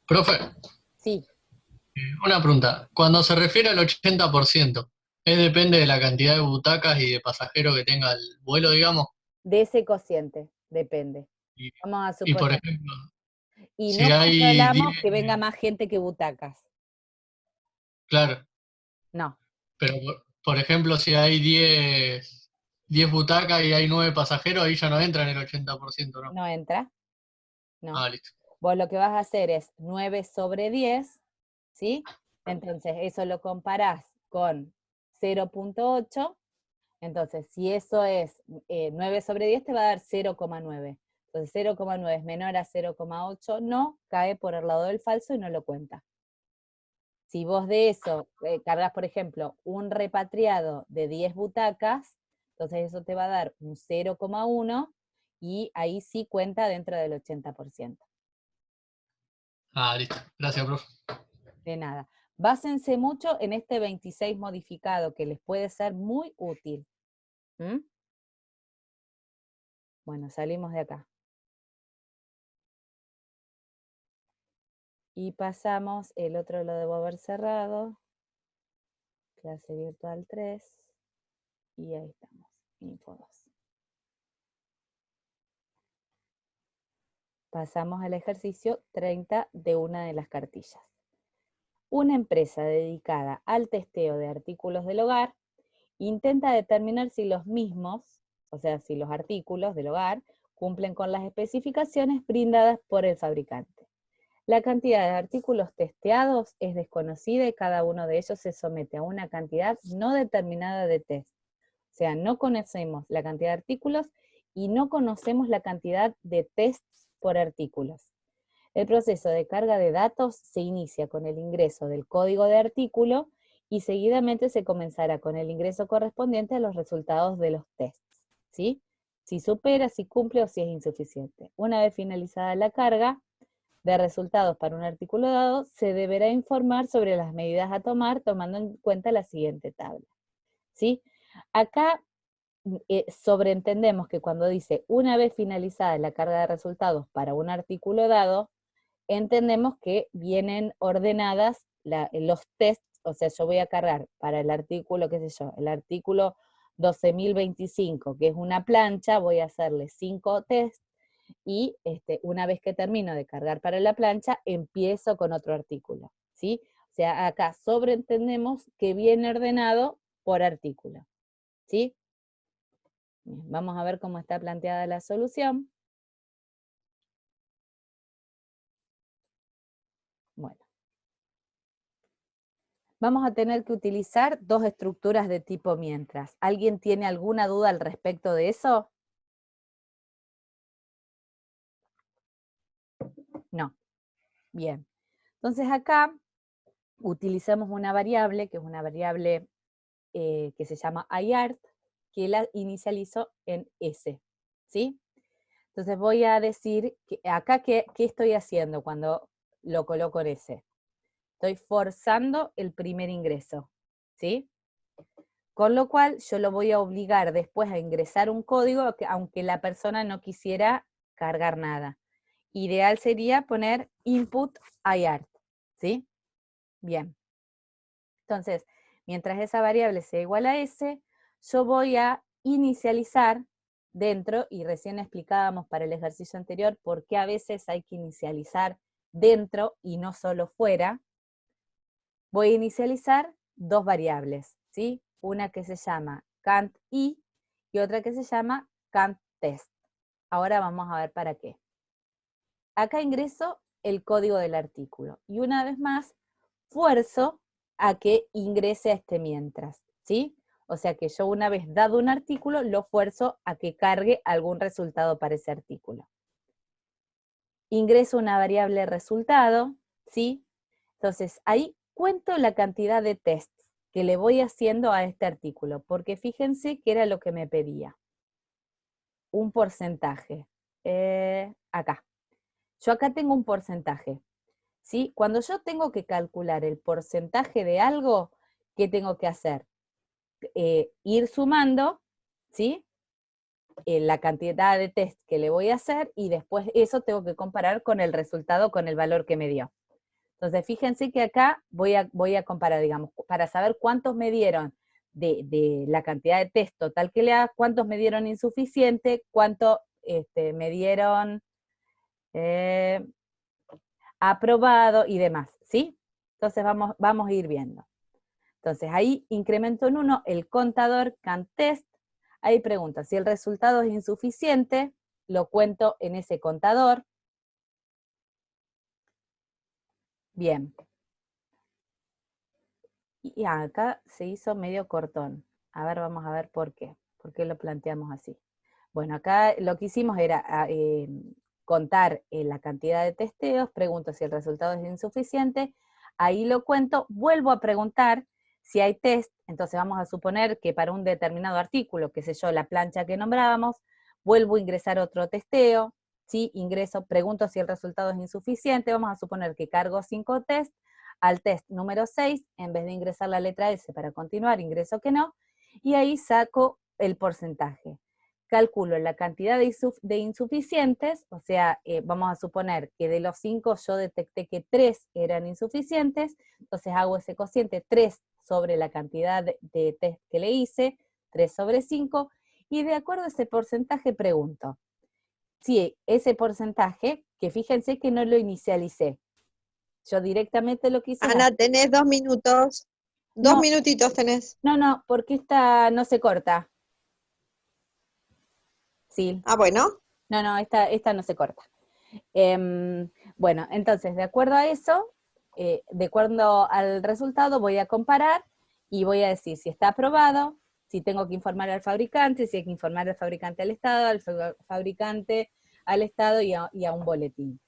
Speaker 6: Profe,
Speaker 1: Sí,
Speaker 6: una pregunta. Cuando se refiere al 80%, ¿es depende de la cantidad de butacas y de pasajeros que tenga el vuelo, digamos?
Speaker 1: de ese cociente, depende.
Speaker 6: Y,
Speaker 1: Vamos a
Speaker 6: y por
Speaker 1: suponer.
Speaker 6: ejemplo,
Speaker 1: Y
Speaker 6: si
Speaker 1: no
Speaker 6: hay
Speaker 1: controlamos
Speaker 6: 10,
Speaker 1: que venga más gente que butacas.
Speaker 6: claro,
Speaker 1: No,
Speaker 6: pero por ejemplo, si hay 10 butacas y hay 9 pasajeros, ahí ya no entra en el 80%, ¿no?
Speaker 1: no entra. No.
Speaker 6: Ah, listo.
Speaker 1: Vos lo que vas a hacer es 9 sobre 10, ¿sí? Entonces, eso lo comparás con 0,8. Entonces, si eso es 9 sobre 10, te va a dar 0,9. Entonces, 0,9 es menor a 0,8, no, cae por el lado del falso y no lo cuenta. Si vos de eso cargas, por ejemplo, un repatriado de 10 butacas, entonces eso te va a dar un 0,1 y ahí sí cuenta dentro del 80%.
Speaker 6: Ah, listo. Gracias, profe.
Speaker 1: De nada. Básense mucho en este 26 modificado, que les puede ser muy útil. ¿Mm? Bueno, salimos de acá. Y pasamos, el otro lo debo haber cerrado. Clase virtual 3. Y ahí estamos, info 2. Pasamos al ejercicio 30 de una de las cartillas. Una empresa dedicada al testeo de artículos del hogar intenta determinar si los mismos, o sea, si los artículos del hogar, cumplen con las especificaciones brindadas por el fabricante. La cantidad de artículos testeados es desconocida y cada uno de ellos se somete a una cantidad no determinada de test. O sea, no conocemos la cantidad de artículos y no conocemos la cantidad de tests por artículos. El proceso de carga de datos se inicia con el ingreso del código de artículo y seguidamente se comenzará con el ingreso correspondiente a los resultados de los tests, ¿sí? Si supera, si cumple o si es insuficiente. Una vez finalizada la carga de resultados para un artículo dado, se deberá informar sobre las medidas a tomar tomando en cuenta la siguiente tabla, ¿sí? Acá sobreentendemos que cuando dice una vez finalizada la carga de resultados para un artículo dado, entendemos que vienen ordenadas los tests, o sea, yo voy a cargar para el artículo, qué sé yo, el artículo 12.025, que es una plancha, voy a hacerle 5 tests, y una vez que termino de cargar para la plancha, empiezo con otro artículo, ¿sí? O sea, acá sobreentendemos que viene ordenado por artículo, ¿sí? Bien, vamos a ver cómo está planteada la solución. Bueno. Vamos a tener que utilizar dos estructuras de tipo mientras. ¿Alguien tiene alguna duda al respecto de eso? No. Bien. Entonces acá utilizamos una variable, que es una variable que se llama IART, que la inicializo en S, ¿sí? Entonces voy a decir, que acá, ¿qué estoy haciendo cuando lo coloco en S? Estoy forzando el primer ingreso, ¿sí? Con lo cual yo lo voy a obligar después a ingresar un código, aunque la persona no quisiera cargar nada. Ideal sería poner input IART, ¿sí? Bien. Entonces, mientras esa variable sea igual a S, yo voy a inicializar dentro, y recién explicábamos para el ejercicio anterior por qué a veces hay que inicializar dentro y no solo fuera. Voy a inicializar dos variables, ¿sí? Una que se llama cantI y otra que se llama cantTest. Ahora vamos a ver para qué. Acá ingreso el código del artículo y una vez más fuerzo a que ingrese a este mientras, ¿sí? O sea que yo una vez dado un artículo, lo fuerzo a que cargue algún resultado para ese artículo. Ingreso una variable resultado, ¿sí? Entonces, ahí cuento la cantidad de tests que le voy haciendo a este artículo, porque fíjense que era lo que me pedía. Un porcentaje. Acá. Yo acá tengo un porcentaje, ¿sí? Cuando yo tengo que calcular el porcentaje de algo, ¿qué tengo que hacer? Ir sumando, ¿sí? La cantidad de test que le voy a hacer y después eso tengo que comparar con el resultado, con el valor que me dio. Entonces, fíjense que acá voy a comparar, digamos, para saber cuántos me dieron de la cantidad de test total que le haga, cuántos me dieron insuficiente, cuánto me dieron aprobado y demás, ¿sí? Entonces vamos a ir viendo. Entonces ahí incremento en 1 el contador CANTEST, ahí pregunta, si el resultado es insuficiente, lo cuento en ese contador. Bien. Y acá se hizo medio cortón. A ver, vamos a ver por qué. ¿Por qué lo planteamos así? Bueno, acá lo que hicimos era contar la cantidad de testeos, pregunto si el resultado es insuficiente, ahí lo cuento, vuelvo a preguntar si hay test, entonces vamos a suponer que para un determinado artículo, qué sé yo, la plancha que nombrábamos, vuelvo a ingresar otro testeo, ¿sí? Ingreso, pregunto si el resultado es insuficiente, vamos a suponer que cargo 5 test, al test número 6, en vez de ingresar la letra S para continuar, ingreso que no, y ahí saco el porcentaje. Calculo la cantidad de insuficientes, o sea, vamos a suponer que de los 5 yo detecté que 3 eran insuficientes, entonces hago ese cociente 3 sobre la cantidad de test que le hice, 3 sobre 5, y de acuerdo a ese porcentaje pregunto. Si ese porcentaje, que fíjense que no lo inicialicé, yo directamente lo que hice...
Speaker 7: Ana, tenés 2 minutos. Dos minutitos tenés.
Speaker 1: No, porque esta no se corta. Sí.
Speaker 7: Ah, bueno.
Speaker 1: No, esta no se corta. Bueno, entonces, de acuerdo a eso, de acuerdo al resultado, voy a comparar y voy a decir si está aprobado, si tengo que informar al fabricante, si hay que informar al fabricante al Estado, al fabricante al Estado y a un boletín.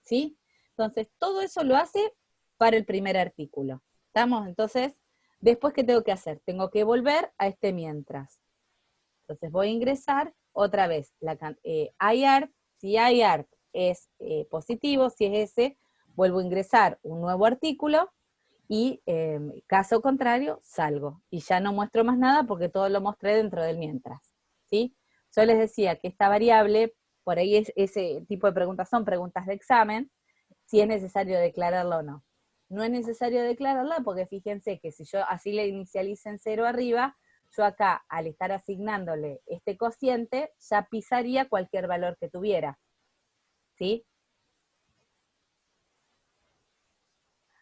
Speaker 1: ¿Sí? Entonces, todo eso lo hace para el primer artículo. ¿Estamos? Entonces, después, ¿qué tengo que hacer? Tengo que volver a este mientras. Entonces voy a ingresar otra vez IART, si IART es positivo, si es ese, vuelvo a ingresar un nuevo artículo y caso contrario, salgo. Y ya no muestro más nada porque todo lo mostré dentro del mientras. ¿Sí? Yo les decía que esta variable, por ahí ese tipo de preguntas son preguntas de examen, si es necesario declararla o no. No es necesario declararla porque fíjense que si yo así le inicializo en 0 arriba, yo acá, al estar asignándole este cociente, ya pisaría cualquier valor que tuviera. ¿Sí?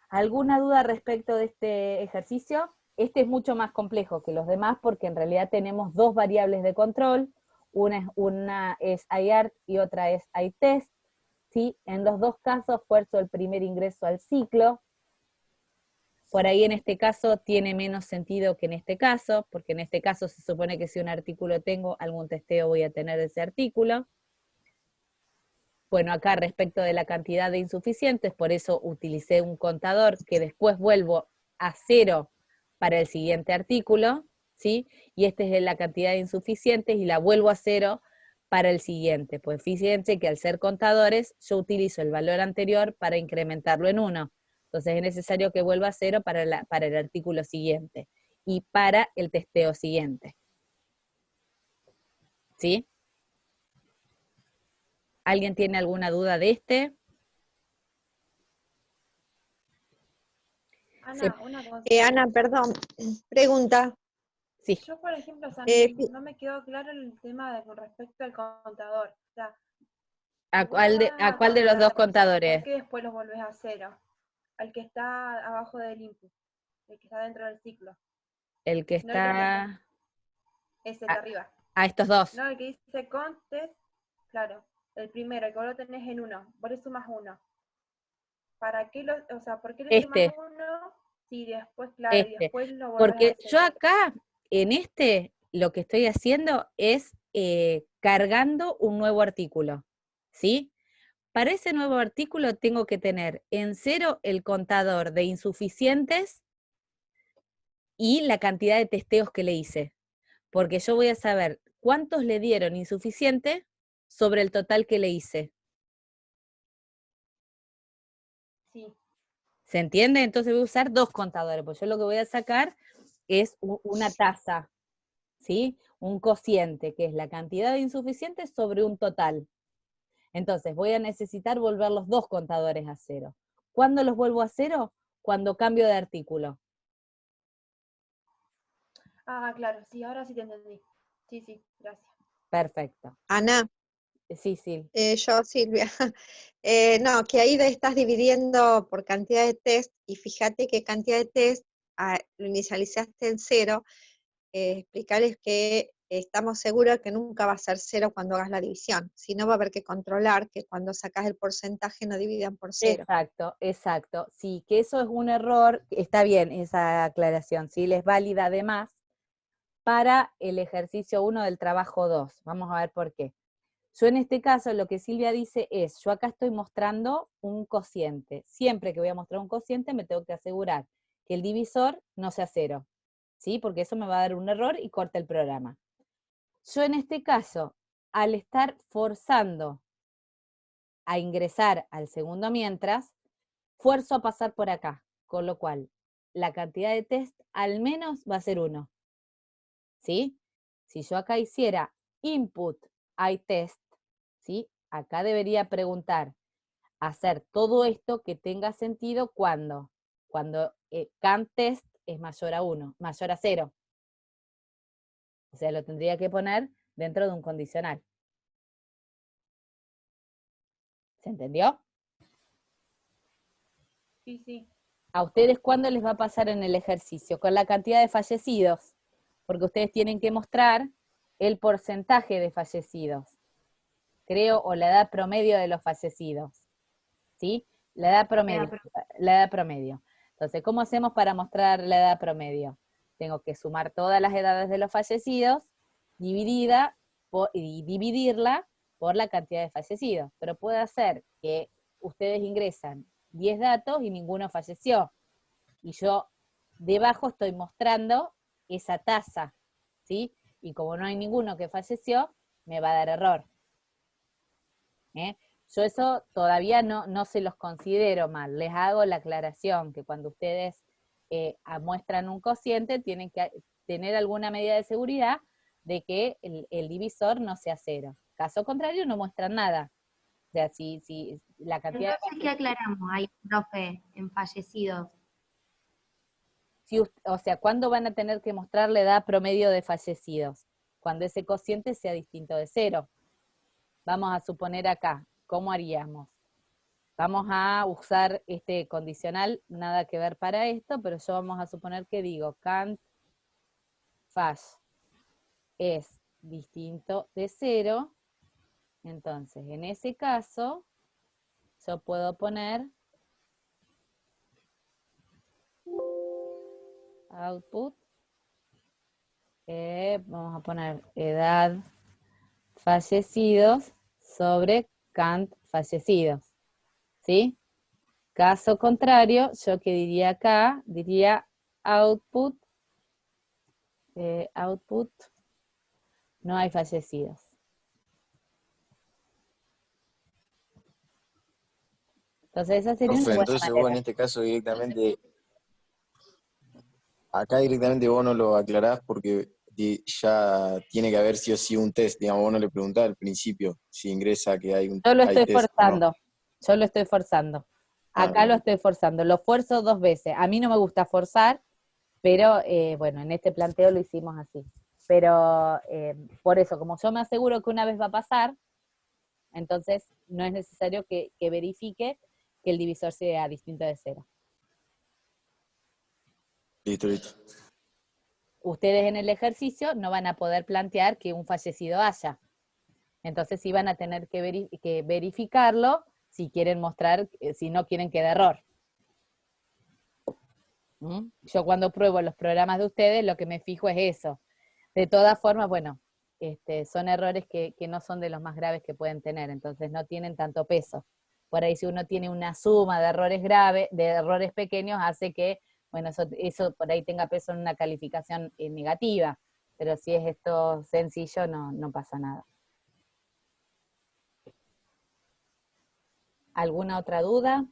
Speaker 1: ¿Alguna duda respecto de este ejercicio? Este es mucho más complejo que los demás porque en realidad tenemos 2 variables de control. Una es IART y otra es ITEST. ¿Sí? En los 2 casos fuerzo el primer ingreso al ciclo. Por ahí en este caso tiene menos sentido que en este caso, porque en este caso se supone que si un artículo tengo, algún testeo voy a tener de ese artículo. Bueno, acá respecto de la cantidad de insuficientes, por eso utilicé un contador que después vuelvo a 0 para el siguiente artículo, ¿sí? Y esta es la cantidad de insuficientes y la vuelvo a 0 para el siguiente. Pues fíjense que al ser contadores, yo utilizo el valor anterior para incrementarlo en 1. Entonces es necesario que vuelva a 0 para el artículo siguiente y para el testeo siguiente. ¿Sí? ¿Alguien tiene alguna duda de este?
Speaker 8: Ana, una cosa.
Speaker 7: Ana, perdón, pregunta.
Speaker 1: Sí.
Speaker 8: Yo, por ejemplo, no me quedó claro el tema con respecto al contador. O sea,
Speaker 1: ¿A cuál de los 2 contadores?
Speaker 8: ¿Por qué después los volvés a 0? Al que está abajo del input, el que está dentro del ciclo.
Speaker 1: El que está...
Speaker 8: Es el de arriba.
Speaker 1: A estos 2.
Speaker 8: No, el que dice contest, claro. El primero, el que vos lo tenés en 1. Vos le sumas 1. ¿Para qué ¿por qué le sumas 1? Si después, claro, y después lo volvés a hacer.
Speaker 1: Porque yo acá en este lo que estoy haciendo es cargando un nuevo artículo, ¿sí? Para ese nuevo artículo tengo que tener en 0 el contador de insuficientes y la cantidad de testeos que le hice, porque yo voy a saber cuántos le dieron insuficiente sobre el total que le hice.
Speaker 8: Sí.
Speaker 1: ¿Se entiende? Entonces voy a usar 2 contadores, porque yo lo que voy a sacar es una tasa, ¿sí? Un cociente, que es la cantidad de insuficientes sobre un total. Entonces voy a necesitar volver los 2 contadores a 0. ¿Cuándo los vuelvo a 0? Cuando cambio de artículo.
Speaker 8: Ah, claro, sí, ahora sí te entendí. Sí, sí, gracias.
Speaker 1: Perfecto.
Speaker 7: Ana,
Speaker 1: Sí, sí.
Speaker 7: yo, Silvia. No, que ahí estás dividiendo por cantidad de test y fíjate qué cantidad de test lo inicializaste en 0. Explicarles que estamos seguros que nunca va a ser 0 cuando hagas la división. Si no, va a haber que controlar que cuando sacas el porcentaje no dividan por 0.
Speaker 1: Exacto, exacto. Sí, que eso es un error, está bien esa aclaración, sí, les válida además para el ejercicio 1 del trabajo 2. Vamos a ver por qué. Yo en este caso lo que Silvia dice es, yo acá estoy mostrando un cociente. Siempre que voy a mostrar un cociente me tengo que asegurar que el divisor no sea 0, ¿sí? Porque eso me va a dar un error y corta el programa. Yo en este caso, al estar forzando a ingresar al segundo mientras, fuerzo a pasar por acá, con lo cual la cantidad de test al menos va a ser 1, ¿sí? Si yo acá hiciera input iTest, ¿sí? Acá debería preguntar, hacer todo esto que tenga sentido cuando CANTEST es mayor a 1, mayor a 0. O sea, lo tendría que poner dentro de un condicional. ¿Se entendió?
Speaker 8: Sí, sí.
Speaker 1: ¿A ustedes cuándo les va a pasar en el ejercicio? Con la cantidad de fallecidos, porque ustedes tienen que mostrar el porcentaje de fallecidos, creo, o la edad promedio de los fallecidos, ¿sí? La edad promedio. Entonces, ¿cómo hacemos para mostrar la edad promedio? Tengo que sumar todas las edades de los fallecidos, y dividirla por la cantidad de fallecidos. Pero puede hacer que ustedes ingresan 10 datos y ninguno falleció. Y yo debajo estoy mostrando esa tasa, ¿sí? Y como no hay ninguno que falleció, me va a dar error. Yo eso todavía no se los considero mal, les hago la aclaración que cuando ustedes muestran un cociente tienen que tener alguna medida de seguridad de que el divisor no sea 0. Caso contrario, no muestran nada. O sea, si la cantidad
Speaker 2: Entonces, ¿qué aclaramos ahí, profe, en fallecidos?
Speaker 1: o sea, ¿cuándo van a tener que mostrar la edad promedio de fallecidos? Cuando ese cociente sea distinto de 0. Vamos a suponer acá, ¿cómo haríamos? Vamos a usar este condicional, nada que ver para esto, pero yo vamos a suponer que digo cant fash es distinto de 0, entonces en ese caso yo puedo poner output, vamos a poner edad fallecidos sobre cant fallecidos, ¿sí? Caso contrario, yo que diría acá, diría output, no hay fallecidos. Entonces esa sería una buena
Speaker 3: Entonces vos
Speaker 1: manera.
Speaker 3: en este caso directamente, acá directamente vos no lo aclarás porque ya tiene que haber sí o sí un test, digamos, vos no le preguntás al principio si ingresa que hay
Speaker 1: Yo lo
Speaker 3: hay
Speaker 1: estoy
Speaker 3: test o no.
Speaker 1: forzando, yo lo estoy forzando. Acá lo estoy forzando, lo fuerzo 2 veces. A mí no me gusta forzar, pero bueno, en este planteo lo hicimos así. Pero por eso, como yo me aseguro que una vez va a pasar, entonces no es necesario que verifique que el divisor sea distinto de 0.
Speaker 3: Listo.
Speaker 1: Ustedes en el ejercicio no van a poder plantear que un fallecido haya. Entonces sí van a tener que verificarlo si quieren mostrar, si no quieren que dé error. Yo cuando pruebo los programas de ustedes, lo que me fijo es eso. De todas formas, bueno, son errores que no son de los más graves que pueden tener, entonces no tienen tanto peso. Por ahí si uno tiene una suma de errores graves, de errores pequeños, hace que, bueno, eso por ahí tenga peso en una calificación negativa, pero si es esto sencillo, no pasa nada. ¿Alguna otra duda?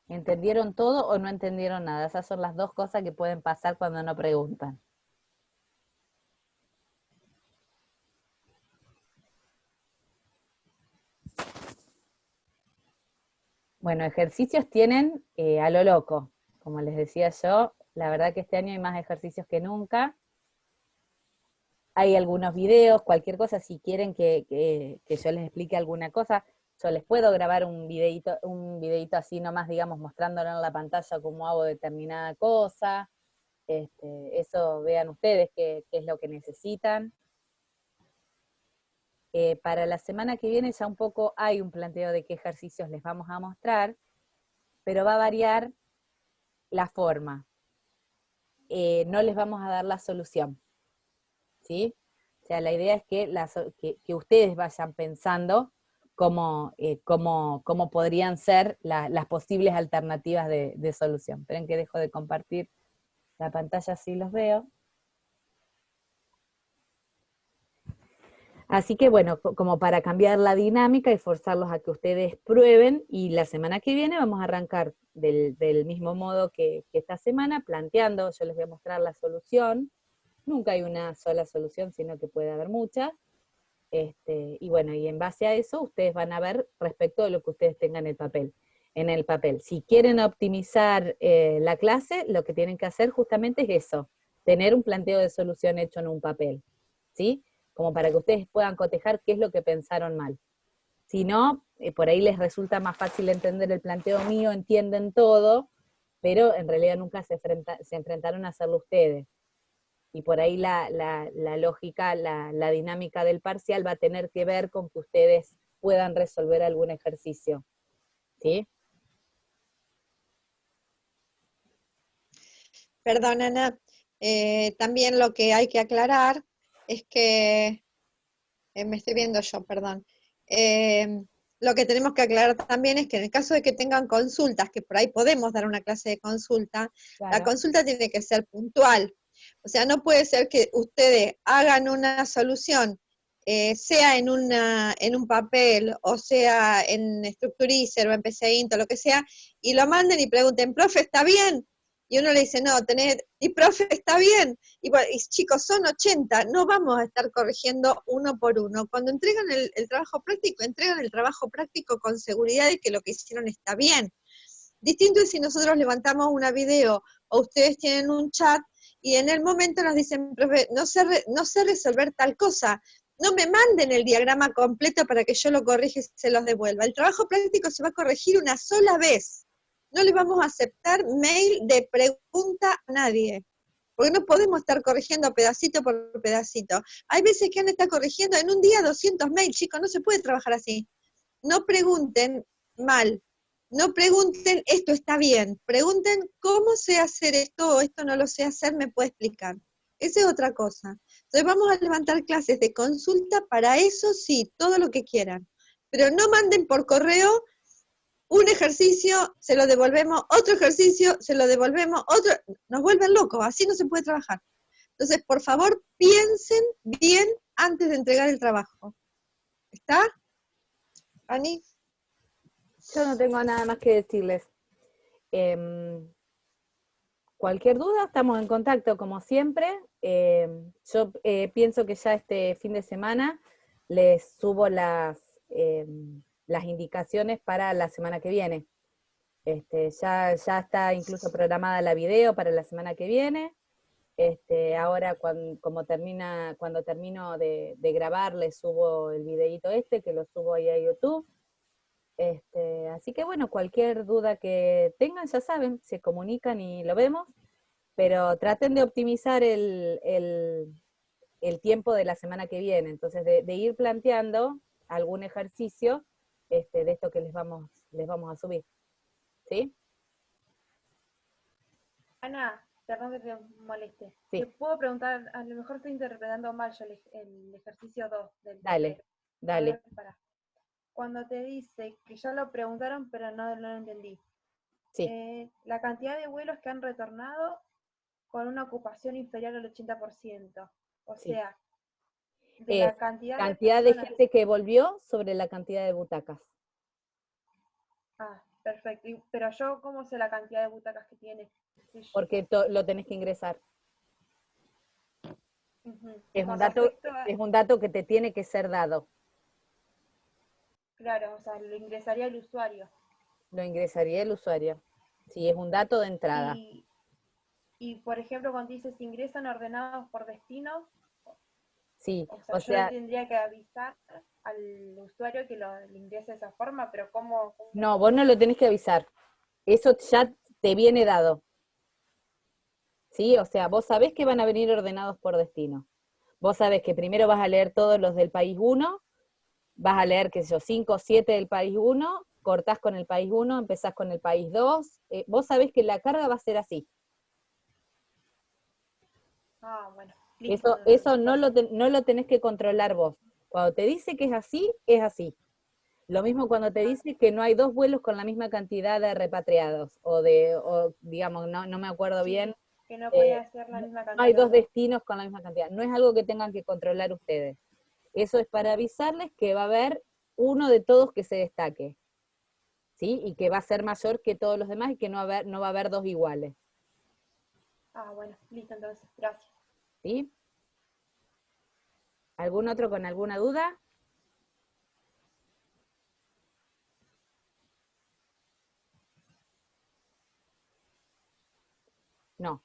Speaker 1: ¿Entendieron todo o no entendieron nada? Esas son las dos cosas que pueden pasar cuando no preguntan. Bueno, ejercicios tienen a lo loco. Como les decía yo, la verdad que este año hay más ejercicios que nunca. Hay algunos videos, cualquier cosa, si quieren que yo les explique alguna cosa, yo les puedo grabar un videito así nomás, digamos, mostrándolo en la pantalla cómo hago determinada cosa. Eso vean ustedes qué es lo que necesitan. Para la semana que viene ya un poco hay un planteo de qué ejercicios les vamos a mostrar, pero va a variar la forma. No les vamos a dar la solución, ¿sí? O sea, la idea es que ustedes vayan pensando cómo podrían ser las posibles alternativas de solución. Esperen que dejo de compartir la pantalla así los veo. Así que bueno, como para cambiar la dinámica y forzarlos a que ustedes prueben, y la semana que viene vamos a arrancar del mismo modo que esta semana, planteando, yo les voy a mostrar la solución. Nunca hay una sola solución, sino que puede haber muchas. Y bueno, y en base a eso ustedes van a ver respecto de lo que ustedes tengan en el papel. Si quieren optimizar la clase, lo que tienen que hacer justamente es eso, tener un planteo de solución hecho en un papel, ¿sí? Como para que ustedes puedan cotejar qué es lo que pensaron mal. Si no, por ahí les resulta más fácil entender el planteo mío, entienden todo, pero en realidad nunca se enfrentaron a hacerlo ustedes. Y por ahí la lógica, la dinámica del parcial va a tener que ver con que ustedes puedan resolver algún ejercicio. ¿Sí?
Speaker 7: Perdón, Ana. También lo que hay que aclarar es que, me estoy viendo yo, perdón. Lo que tenemos que aclarar también es que en el caso de que tengan consultas, que por ahí podemos dar una clase de consulta, claro, la consulta tiene que ser puntual. O sea, no puede ser que ustedes hagan una solución, sea en un papel, o sea en Structurizr o en PCInt o lo que sea, y lo manden y pregunten, profe, ¿está bien? Y uno le dice, no, y profe, está bien. Y bueno, y chicos, son 80, no vamos a estar corrigiendo uno por uno. Cuando entregan el trabajo práctico, entregan el trabajo práctico con seguridad de que lo que hicieron está bien. Distinto es si nosotros levantamos una video o ustedes tienen un chat y en el momento nos dicen, profe, no sé resolver tal cosa, no me manden el diagrama completo para que yo lo corrija y se los devuelva. El trabajo práctico se va a corregir una sola vez. No le vamos a aceptar mail de pregunta a nadie, porque no podemos estar corrigiendo pedacito por pedacito. Hay veces que han estado corrigiendo en un día 200 mails, chicos, no se puede trabajar así. No pregunten mal, no pregunten esto está bien, pregunten cómo sé hacer esto o esto no lo sé hacer, ¿me puede explicar? Esa es otra cosa. Entonces vamos a levantar clases de consulta, para eso sí, todo lo que quieran, pero no manden por correo un ejercicio, se lo devolvemos, otro ejercicio, se lo devolvemos, otro, nos vuelven locos, así no se puede trabajar. Entonces, por favor, piensen bien antes de entregar el trabajo. ¿Está? ¿Ani?
Speaker 1: Yo no tengo nada más que decirles. Cualquier duda, estamos en contacto como siempre. Yo pienso que ya este fin de semana les subo las indicaciones para la semana que viene. Ya está incluso programada la video para la semana que viene. Ahora cuando termino de grabar, les subo el videito que lo subo ahí a YouTube. Así que bueno, cualquier duda que tengan, ya saben, se comunican y lo vemos, pero traten de optimizar el tiempo de la semana que viene, entonces de ir planteando algún ejercicio de esto que les vamos a subir. ¿Sí?
Speaker 8: Ana, perdón que te moleste.
Speaker 1: Sí.
Speaker 8: Te puedo preguntar, a lo mejor estoy interpretando mal yo el ejercicio 2 del
Speaker 1: Dale,
Speaker 8: tercero.
Speaker 1: dale.
Speaker 8: A ver, pará. Cuando te dice que ya lo preguntaron, pero no lo entendí.
Speaker 1: Sí.
Speaker 8: La cantidad de vuelos que han retornado con una ocupación inferior al 80%. O
Speaker 1: Sí.
Speaker 8: sea, de la
Speaker 1: cantidad
Speaker 8: de
Speaker 1: de
Speaker 8: personas.
Speaker 1: gente que volvió sobre la cantidad de butacas.
Speaker 8: Ah, perfecto. Pero yo, ¿cómo sé la cantidad de butacas que tiene?
Speaker 1: Porque lo tenés que ingresar. Es un dato que te tiene que ser dado.
Speaker 8: Claro, o sea, lo ingresaría el usuario.
Speaker 1: Lo ingresaría el usuario. Sí, es un dato de entrada.
Speaker 8: Y por ejemplo, cuando dices ingresan ordenados por destino,
Speaker 1: sí,
Speaker 8: o sea, yo tendría que avisar al usuario que lo ingrese de esa forma, pero ¿cómo?
Speaker 1: No, vos no lo tenés que avisar. Eso ya te viene dado. ¿Sí? O sea, vos sabés que van a venir ordenados por destino. Vos sabés que primero vas a leer todos los del país 1, vas a leer, qué sé yo, 5 o 7 del país 1, cortás con el país 1, empezás con el país 2. Vos sabés que la carga va a ser así.
Speaker 8: Ah, bueno.
Speaker 1: Eso no lo tenés que controlar vos. Cuando te dice que es así, es así. Lo mismo cuando te dice que no hay 2 vuelos con la misma cantidad de repatriados, o digamos, no me acuerdo bien.
Speaker 8: Que no puede ser la misma cantidad.
Speaker 1: No hay 2 destinos con la misma cantidad. No es algo que tengan que controlar ustedes. Eso es para avisarles que va a haber uno de todos que se destaque. ¿Sí? Y que va a ser mayor que todos los demás y que no va a haber 2 iguales.
Speaker 8: Ah, bueno, listo, entonces, gracias.
Speaker 1: ¿Sí? ¿Algún otro con alguna duda? No.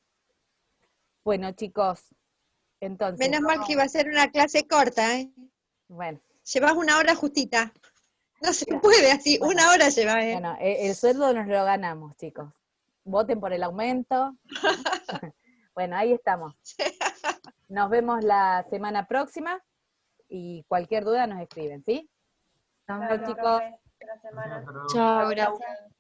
Speaker 1: Bueno, chicos, entonces...
Speaker 7: Menos mal que iba a ser una clase corta, ¿eh?
Speaker 1: Bueno.
Speaker 7: Llevas 1 hora justita. No se puede así, bueno, 1 hora lleva, ¿eh?
Speaker 1: Bueno, el sueldo nos lo ganamos, chicos. Voten por el aumento. Bueno, ahí estamos. Nos vemos la semana próxima y cualquier duda nos escriben, ¿sí? Chao, chicos.
Speaker 8: Chao,
Speaker 1: Chao, gracias.